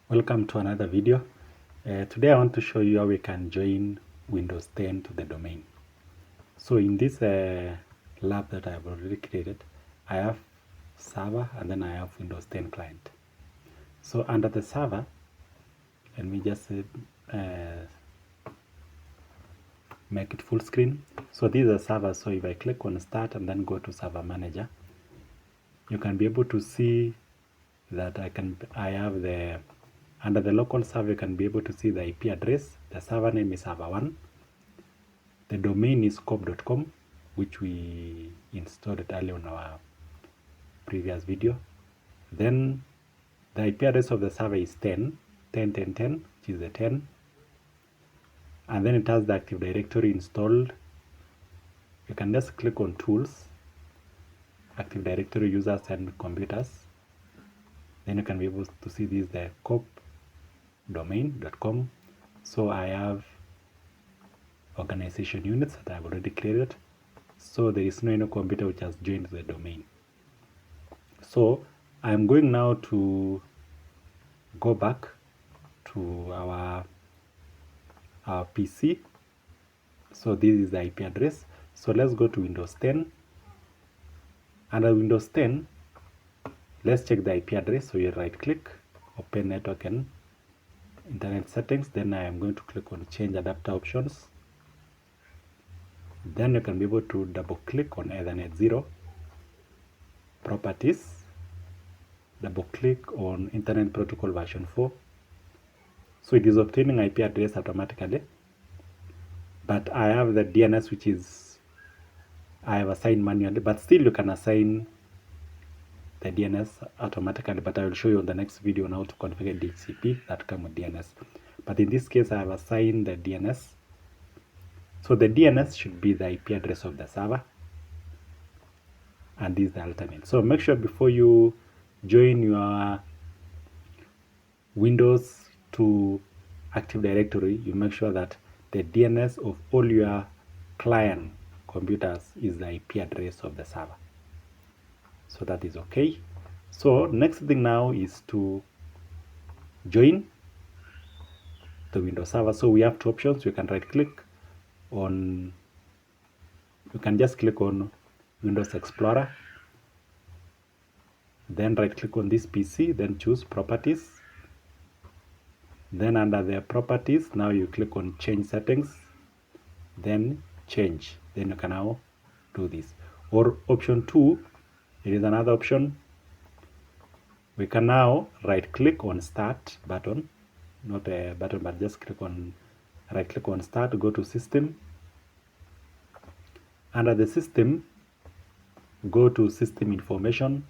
Welcome to another video. Today I want to show you how we can join Windows 10 to the domain. So in this lab that I have already created, I have server and then I have Windows 10 client. So under the server, let me just make it full screen. So this is a server, so if I click on start and then go to server manager, you can be able to see that I have the under the local server, you can be able to see the IP address. The server name is server1. The domain is cop.com, which we installed earlier on our previous video. Then the IP address of the server is 10, which is the 10. And then it has the Active Directory installed. You can just click on Tools, Active Directory Users and Computers. Then you can be able to see this, the cop.domain.com. So I have organization units that I've already created. So there is no any computer which has joined the domain. So I'm going now to go back to our PC. So this is the IP address. So let's go to Windows 10. Under Windows 10, let's check the IP address. So you right click, open network and internet settings. Then I am going to click on change adapter options. Then you can be able to double click on Ethernet 0, properties, double click on Internet Protocol version 4. So it is obtaining IP address automatically, but I have the DNS which is I have assigned manually, but still you can assign the DNS automatically, but I will show you on the next video on how to configure DHCP that come with DNS. But in this case I have assigned the DNS. So the DNS should be the IP address of the server, and this is the alternate. So make sure before you join your Windows to Active Directory, you make sure that the DNS of all your client computers is the IP address of the server. So that is okay. So next thing now is to join the Windows server. So we have two options. You can right click on, you can just click on Windows Explorer, then right click on this PC, then choose properties. Then under the properties, now you click on change settings, then change. Then you can now do this. Or option 2, it is another option. We can now right click on start button, not a button, but just click on right click on start, go to system. Under the system, go to system information,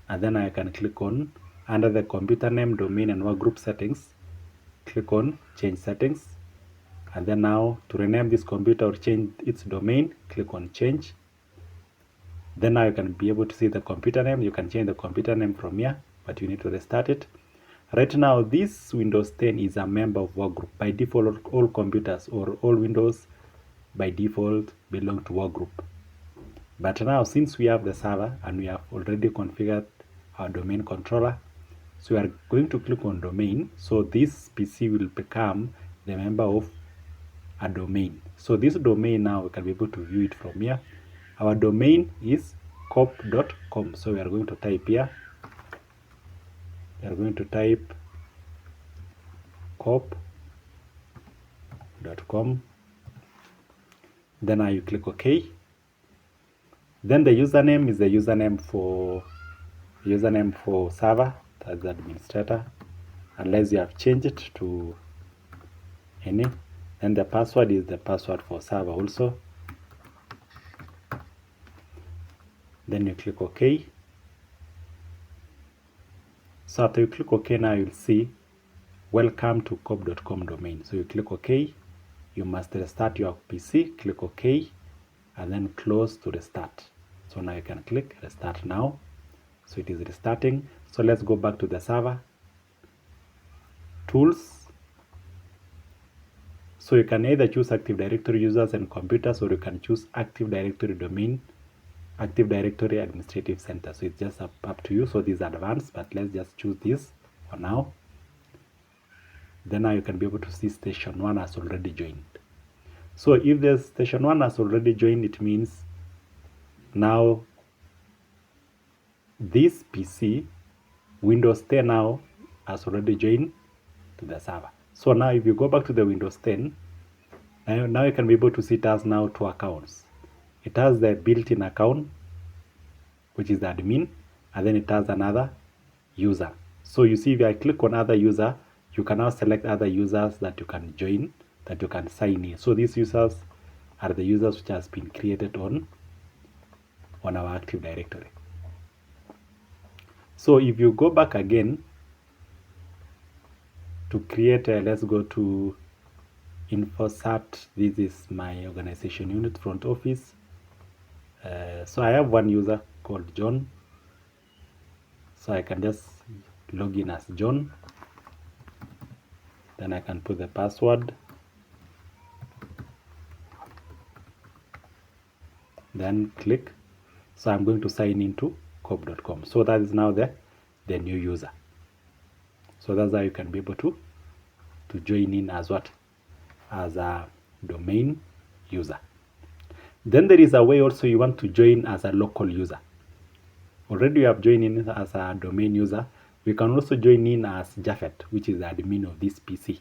and then I can click on under the computer name, domain and workgroup settings, click on change settings. And then now to rename this computer or change its domain, click on change. Then now you can be able to see the computer name. You can change the computer name from here, but you need to restart it. Right now, this Windows 10 is a member of workgroup. By default, all computers or all Windows by default belong to workgroup. But now, since we have the server and we have already configured our domain controller, so we are going to click on domain. So this PC will become the member of a domain. So this domain now we can be able to view it from here. Our domain is cop.com. So we are going to type here. We are going to type cop.com. Then now you click OK. Then the username is the username for server, that's the administrator, unless you have changed it to any. And the password is the password for server also. Then you click OK. So after you click OK, now you'll see welcome to cop.com domain. So you click OK. You must restart your PC, click OK, and then close to restart. So now you can click restart now. So it is restarting. So let's go back to the server. Tools. So you can either choose Active Directory users and computers, or you can choose Active Directory domain, Active Directory Administrative Center. So it's just up to you. So this is advanced, but let's just choose this for now. then now you can be able to see station 1 has already joined. So if the station 1 has already joined, it means now this PC, Windows 10 now has already joined to the server. So now if you go back to the Windows 10, now you can be able to see it has now 2 accounts. It has the built-in account, which is the admin, and then it has another user. So you see, if I click on other user, you can now select other users that you can join, that you can sign in. So these users are the users which has been created on our Active Directory. So if you go back again to create, let's go to InfoSat. This is my organization unit front office. So I have one user called John. So I can just log in as John. Then I can put the password. Then click. So I'm going to sign into coop.com. So that is now the new user. So that's how you can be able to join in as what? As a domain user. Then there is a way also you want to join as a local user. Already you have joined in as a domain user. We can also join in as Japhet, which is the admin of this PC.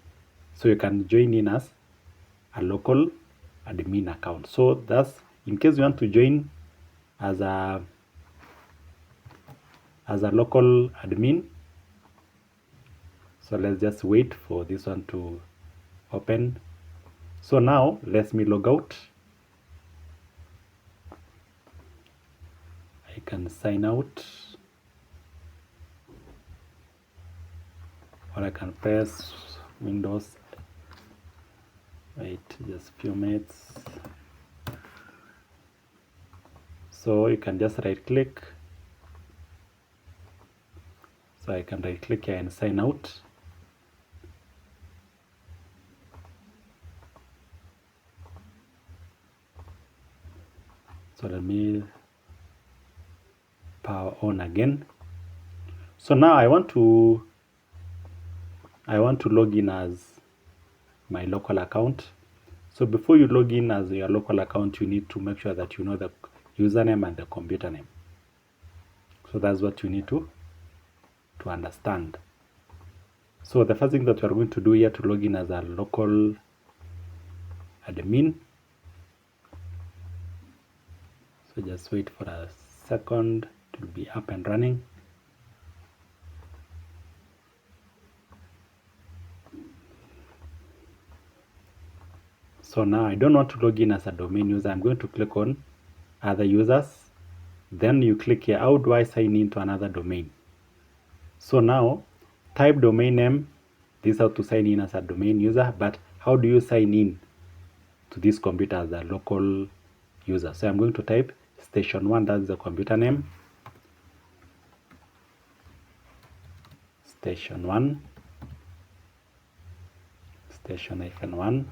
So you can join in as a local admin account. So that's in case you want to join as a local admin. So let's just wait for this one to open. So now let me log out. I can sign out, or I can press Windows. Wait just a few minutes. So you can just right click. So I can right click here and sign out. So let me power on again. So now I want to log in as my local account. So before you log in as your local account, you need to make sure that you know the username and the computer name. So that's what you need to understand. So the first thing that we are going to do here to log in as a local admin. So just wait for a second. It will be up and running. So now I don't want to log in as a domain user. I'm going to click on other users. Then you click here, how do I sign in to another domain? So now type domain name. This is how to sign in as a domain user, but how do you sign in to this computer as a local user? So I'm going to type station 1, that's the computer name. Station 1, station -1,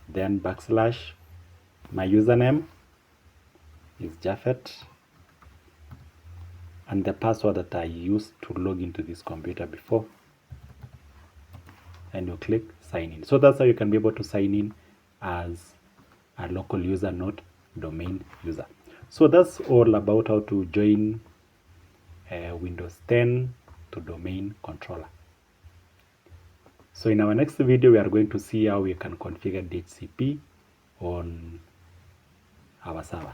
then backslash. My username is Japhet, and the password that I used to log into this computer before, and you click sign in. So that's how you can be able to sign in as a local user, not domain user. So that's all about how to join Windows 10 to domain controller. So in our next video, we are going to see how we can configure DHCP on our server.